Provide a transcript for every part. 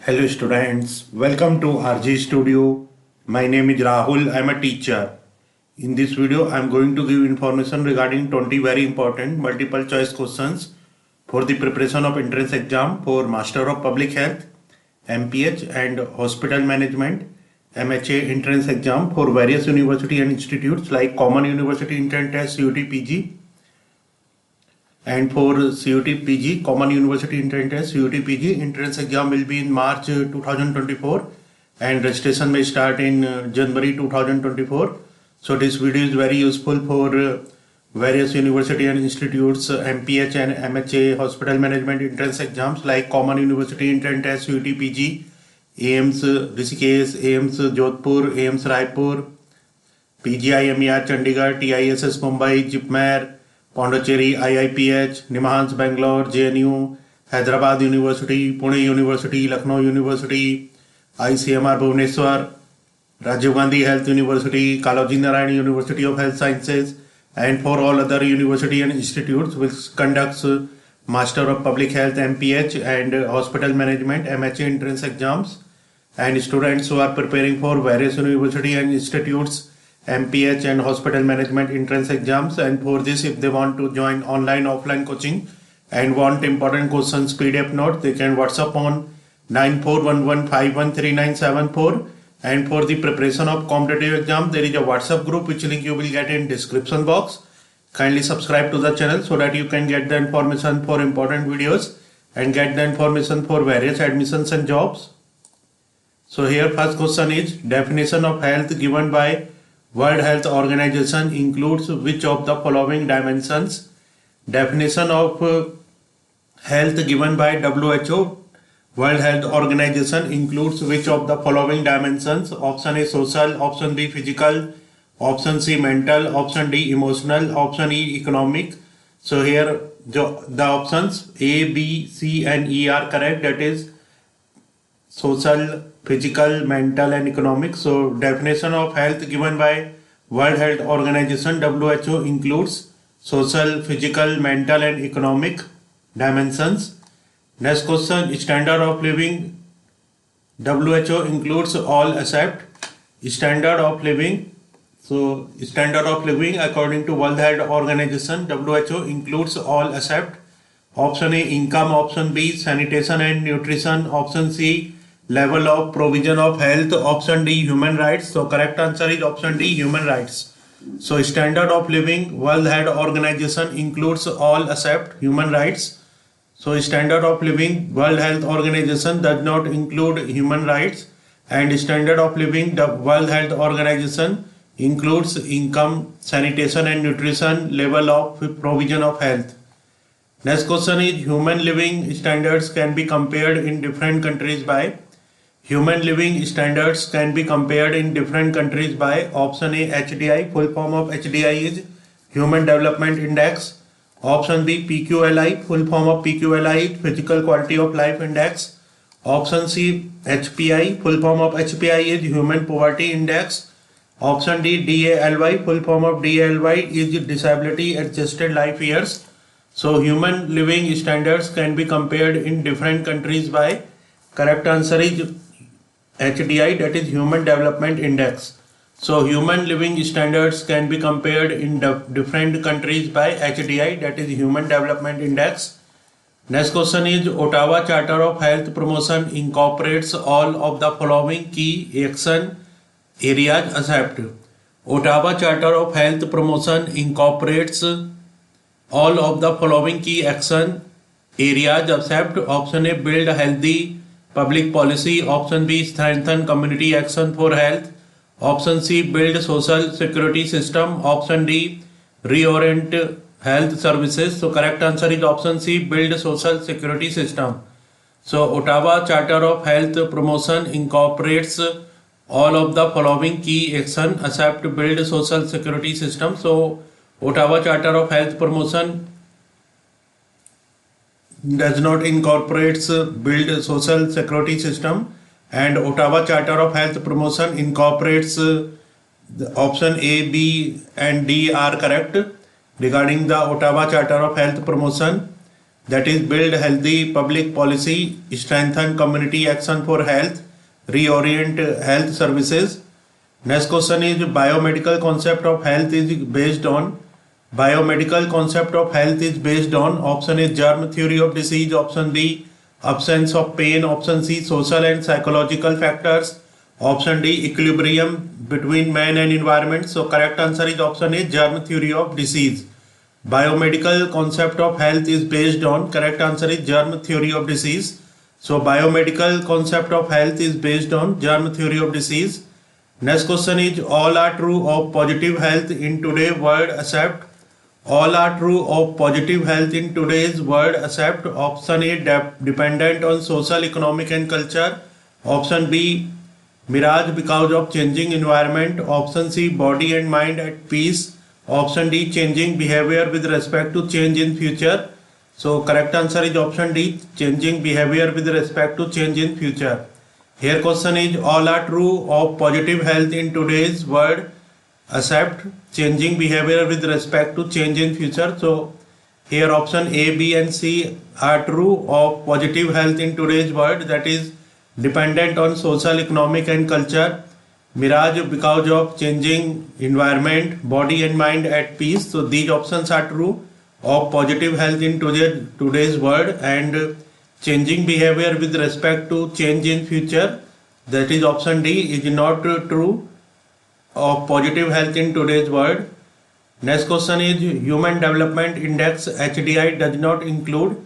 Hello students, welcome to RG Studio. My name is Rahul, I am a teacher. In this video, I am going to give information regarding 20 very important multiple choice questions for the preparation of entrance exam for Master of Public Health, MPH and Hospital Management, MHA entrance exam for various university and institutes like Common University Entrance Test CUT PG, and for CUT PG, Common University Entrance Test CUT PG entrance exam will be in March 2024 and registration may start in January 2024. So this video is very useful for various university and institutes, MPH and MHA hospital management entrance exams like Common University Entrance Test CUT PG, AIIMS Rishikesh, AIIMS Jodhpur, AIIMS Raipur, PGI MER Chandigarh, TISS Mumbai, JIPMER, Pondicherry, IIPH, Nimhans Bangalore, JNU, Hyderabad University, Pune University, Lucknow University, ICMR Bhubaneswar, Rajiv Gandhi Health University, Kaloji Narayan University of Health Sciences, and for all other university and institutes which conducts Master of Public Health MPH and Hospital Management MHA entrance exams, and students who are preparing for various university and institutes MPH and hospital management entrance exams. And for this, if they want to join online offline coaching and want important questions PDF note, they can WhatsApp on 9411513974. And for the preparation of competitive exam, there is a WhatsApp group which link you will get in description box. Kindly subscribe to the channel so that you can get the information for important videos and get the information for various admissions and jobs. So here first question is, definition of health given by World Health Organization includes which of the following dimensions? Definition of health given by WHO, World Health Organization, includes which of the following dimensions? Option A social, option B physical, option C mental, option D emotional, option E economic. So here the options A, B, C and E are correct. That is social, physical, mental and economic. So definition of health given by World Health Organization WHO includes social, physical, mental and economic dimensions. Next question, standard of living, WHO includes all except standard of living. So standard of living according to World Health Organization WHO includes all except option A income, option B sanitation and nutrition, option C level of provision of health, option D human rights. So correct answer is option D human rights. So standard of living, World Health Organization includes all except human rights. So standard of living, World Health Organization does not include human rights, and standard of living, the World Health Organization includes income, sanitation and nutrition, level of provision of health. Next question is, human living standards can be compared in different countries by. Human living standards can be compared in different countries by option A HDI, full form of HDI is Human Development Index. Option B PQLI, full form of PQLI is Physical Quality of Life Index. Option C HPI, full form of HPI is Human Poverty Index. Option D DALY, full form of DALY is Disability Adjusted Life Years. So human living standards can be compared in different countries by, correct answer is HDI, that is Human Development Index. So human living standards can be compared in different countries by HDI, that is Human Development Index. Next question is, Ottawa Charter of Health Promotion incorporates all of the following key action areas except. Ottawa Charter of Health Promotion incorporates all of the following key action areas except option A build a healthy public policy, option B strengthen community action for health, option C build social security system, option D reorient health services. So correct answer is option C build social security system. So Ottawa Charter of Health Promotion incorporates all of the following key action except build social security system. So Ottawa Charter of Health Promotion does not incorporates build social security system, and Ottawa Charter of Health Promotion incorporates the option A, B and D are correct regarding the Ottawa Charter of Health Promotion. that is build healthy public policy, strengthen community action for health, reorient health services. Next question is biomedical concept of health is based on. Biomedical concept of health is based on. Option A germ theory of disease, option B absence of pain, option C social and psychological factors, option D equilibrium between man and environment. So correct answer is option A germ theory of disease. Biomedical concept of health is based on. Correct answer is germ theory of disease. So biomedical concept of health is based on germ theory of disease. Next question is all are true of positive health in today's world accept. All are true of positive health in today's world except option A dependent on social, economic and culture. Option B mirage because of changing environment. Option C body and mind at peace. Option D changing behavior with respect to change in future. So correct answer is option D changing behavior with respect to change in future. Here question is all are true of positive health in today's world accept changing behavior with respect to change in future. So here option A, B and C are true of positive health in today's world, that is dependent on social, economic and culture, mirage because of changing environment, body and mind at peace. So these options are true of positive health in today's world, and changing behavior with respect to change in future, that is option D is not true of positive health in today's world. Next question is Human Development Index HDI does not include.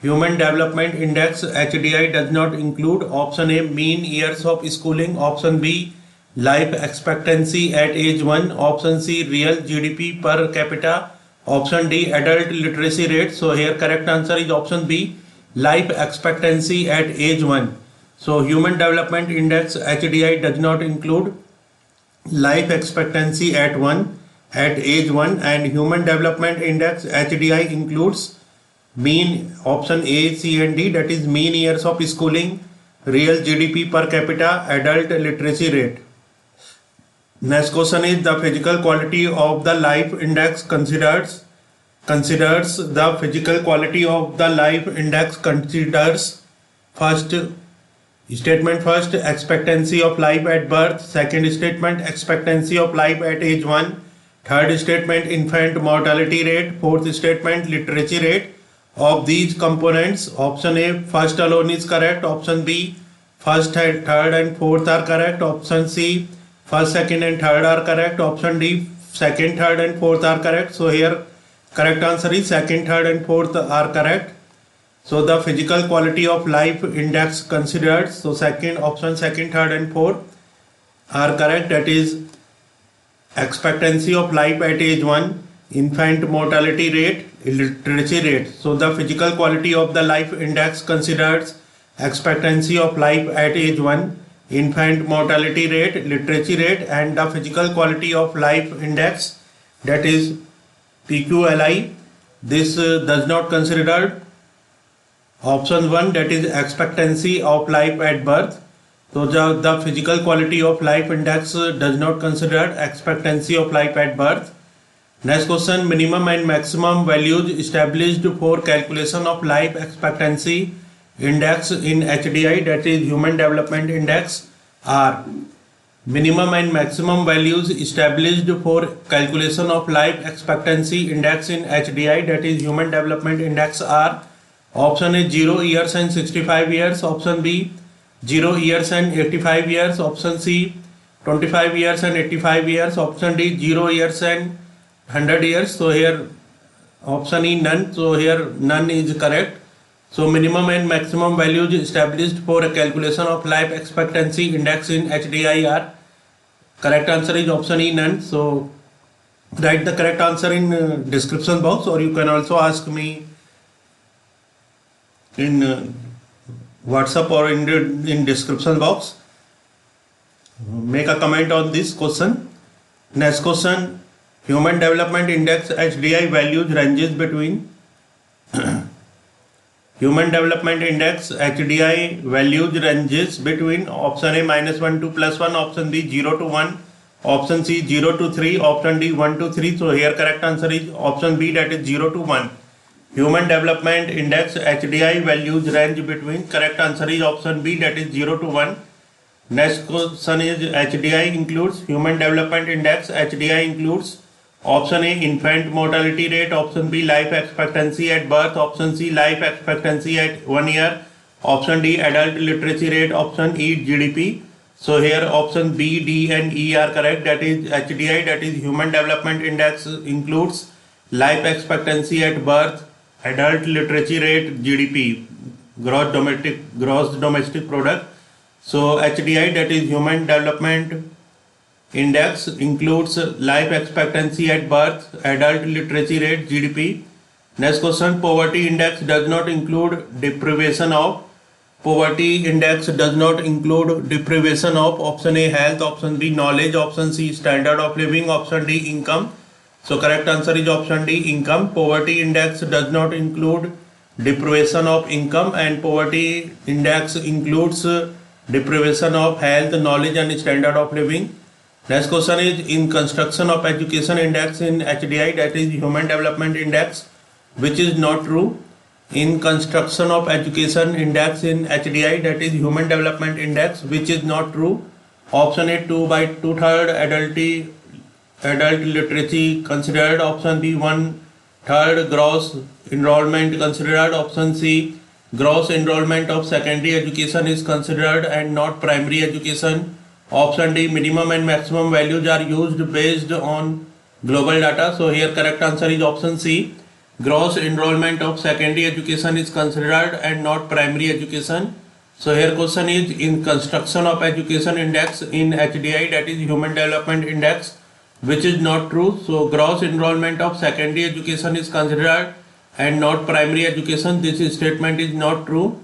Human Development Index HDI does not include option A mean years of schooling, option B life expectancy at age 1, option C real GDP per capita, option D adult literacy rate. So here correct answer is option B life expectancy at age 1. So Human Development Index HDI does not include life expectancy at age 1, and Human Development Index HDI includes mean option A, C and D, that is mean years of schooling, real GDP per capita, adult literacy rate. Next question is the physical quality of the life index considers the physical quality of the life index considers first statement, first expectancy of life at birth, second statement expectancy of life at age 1, third statement infant mortality rate, fourth statement literacy rate. Of these components, option A first alone is correct, option B first, third and fourth are correct, option C first, second and third are correct, option D second, third and fourth are correct. So here correct answer is second, third and fourth are correct. So the physical quality of life index considered, so option second, third and fourth are correct, that is expectancy of life at age 1, infant mortality rate, literacy rate. So the physical quality of the life index considers expectancy of life at age 1, infant mortality rate, literacy rate, and the physical quality of life index, that is PQLI. This does not consider option 1, that is expectancy of life at birth. So the physical quality of life index does not consider expectancy of life at birth. Next question, minimum and maximum values established for calculation of life expectancy index in HDI, that is Human Development Index, are minimum and maximum values established for calculation of life expectancy index in HDI, that is Human Development Index, are option A 0 years and 65 years, option B 0 years and 85 years, option C 25 years and 85 years, option D 0 years and 100 years. So here option E none, so here none is correct. So minimum and maximum values established for a calculation of life expectancy index in HDI are, correct answer is option E none. So write the correct answer in description box, or you can also ask me in WhatsApp or in description box. Make a comment on this question. Next question, Human Development Index HDI values ranges between Human Development Index HDI values ranges between option A -1 to +1, option B 0 to 1, option C 0 to 3, option D 1 to 3. So here correct answer is option B, that is 0 to 1. Human Development Index HDI values range between, correct answer is option B, that is 0 to 1. Next question is HDI includes, Human Development Index HDI includes option A infant mortality rate, option B life expectancy at birth, option C life expectancy at 1 year, option D adult literacy rate, option E GDP. So here option B, D and E are correct, that is HDI, that is Human Development Index includes life expectancy at birth, adult literacy rate, GDP, gross domestic product. So HDI, that is Human Development Index, includes life expectancy at birth, adult literacy rate, GDP. Next question, poverty index does not include deprivation of. Poverty index does not include deprivation of. Option A health, option B knowledge, option C standard of living, option D income. So correct answer is option D, income. Poverty index does not include deprivation of income, and poverty index includes deprivation of health, knowledge and standard of living. Next question is in construction of education index in HDI, that is Human Development Index, which is not true. In construction of education index in HDI, that is Human Development Index, which is not true. Option A 2 by 2/3 adult literacy considered, option B 1/3 gross enrollment considered, option C gross enrollment of secondary education is considered and not primary education, option D minimum and maximum values are used based on global data. So here correct answer is option C, gross enrollment of secondary education is considered and not primary education. So here question is in construction of education index in HDI, that is Human Development Index, which is not true. So gross enrollment of secondary education is considered and not primary education. This statement is not true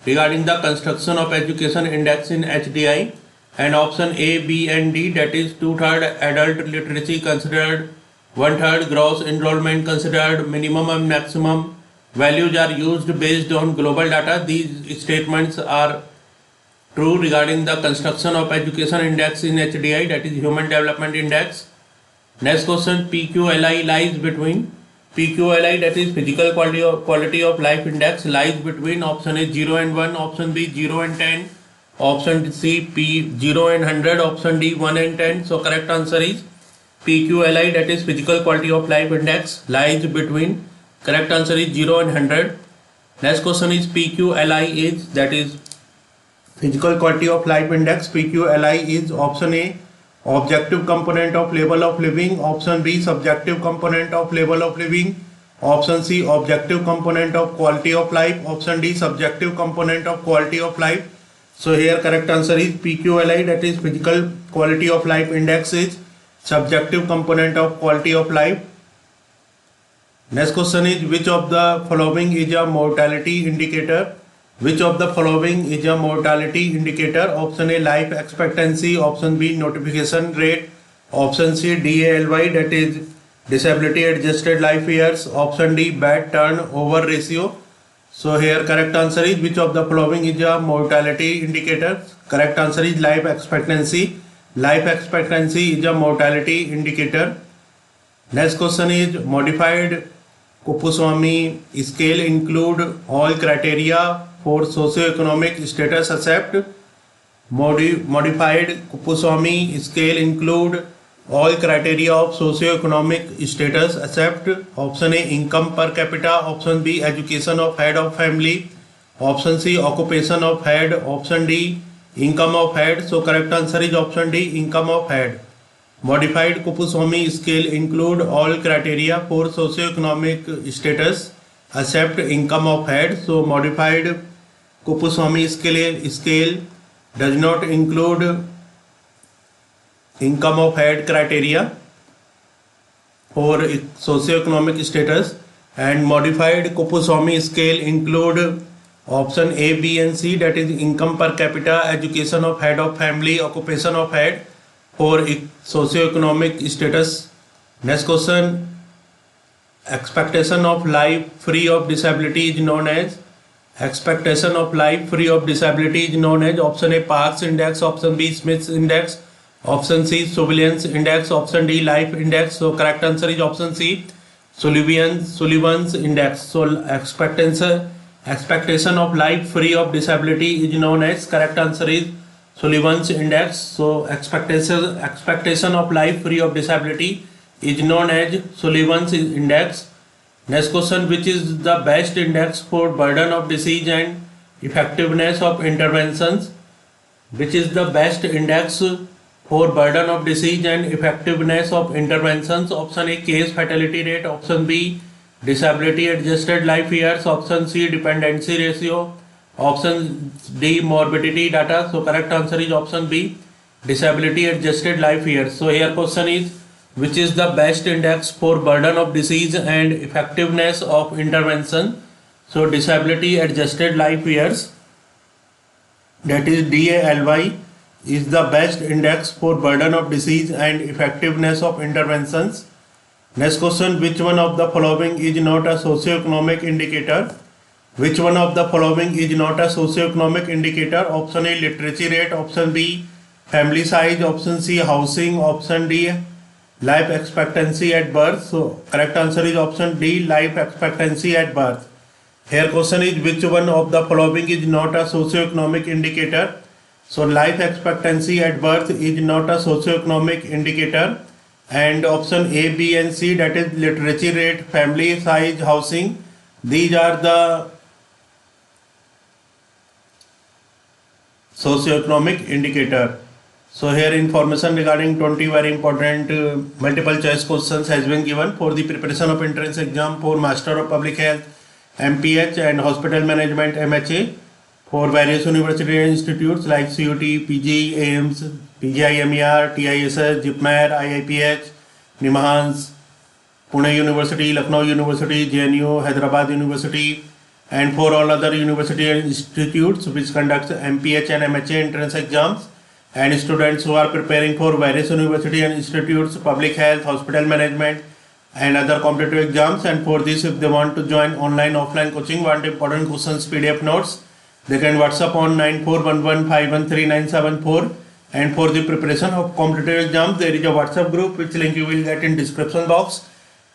regarding the construction of education index in HDI. And option A, B and D, that is 2/3 adult literacy considered, 1/3 gross enrollment considered, minimum and maximum values are used based on global data. These statements are true regarding the construction of education index in HDI, that is Human Development Index. Next question, PQLI lies between. PQLI, that is physical quality of life index, lies between option A 0 and 1, option B 0 and 10, option C P 0 and 100, option D 1 and 10. So correct answer is PQLI, that is physical quality of life index, lies between. Correct answer is 0 and 100. Next question is PQLI is, that is physical quality of life index. PQLI is option A objective component of level of living, option B subjective component of level of living, option C objective component of quality of life, option D subjective component of quality of life. So here correct answer is PQLI, that is physical quality of life index is subjective component of quality of life. Next question is which of the following is a mortality indicator? Which of the following is a mortality indicator? Option A life expectancy, option B notification rate, option C DALY, that is disability adjusted life years, option D bad turnover ratio. So here correct answer is which of the following is a mortality indicator? Correct answer is life expectancy. Life expectancy is a mortality indicator. Next question is modified Kuppuswamy scale include all criteria for socio-economic status except. Modified Kuppuswamy scale include all criteria of socio-economic status except option A income per capita, option B education of head of family, option C occupation of head, option D income of head. So correct answer is option D, income of head. Modified Kuppuswamy scale include all criteria for socio-economic status except income of head. So modified Kuppuswamy scale does not include income of head criteria for socio-economic status, and modified Kuppuswamy scale include option A, B and C, that is income per capita, education of head of family, occupation of head for socio-economic status. Next question, expectation of life free of disability is known as. Expectation of life free of disability is known as option A Parkes index, option B Smith's index, option C surveillance index, option D life index. So correct answer is option C Sullivan's index. So expectation of life free of disability is known as, correct answer is Sullivan's index. So expectation of life free of disability is known as Sullivan's index. Next question, which is the best index for burden of disease and effectiveness of interventions? Which is the best index for burden of disease and effectiveness of interventions? Option A, case fatality rate. Option B, disability adjusted life years. Option C, dependency ratio. Option D, morbidity data. So correct answer is option B, disability adjusted life years. So here question is, which is the best index for burden of disease and effectiveness of intervention? So disability adjusted life years, that is DALY, is the best index for burden of disease and effectiveness of interventions. Next question, which one of the following is not a socioeconomic indicator? Which one of the following is not a socioeconomic indicator? Option A, literacy rate. Option B, family size. Option C, housing. Option D, life expectancy at birth. So correct answer is option D, life expectancy at birth. Here question is, which one of the following is not a socioeconomic indicator? So life expectancy at birth is not a socioeconomic indicator, and option A, B and C, that is literacy rate, family size, housing, these are the socioeconomic indicator. So here information regarding 20 very important multiple choice questions has been given for the preparation of entrance exam for Master of Public Health MPH and Hospital Management MHA for various university and institutes like CUT, PG, AIMS, PGIMER, TISS, JIPMER, IIPH, NIMHANS, Pune University, Lucknow University, JNU, Hyderabad University, and for all other university and institutes which conduct MPH and MHA entrance exams, and students who are preparing for various university and institutes, public health, hospital management, and other competitive exams. And for this, if they want to join online offline coaching, want important questions PDF notes, they can WhatsApp on 9411513974. And for the preparation of competitive exams, there is a WhatsApp group which link you will get in description box.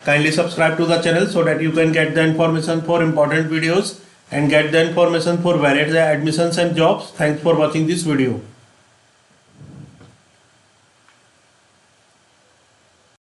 Kindly subscribe to the channel so that you can get the information for important videos and get the information for various admissions and jobs. Thanks for watching this video.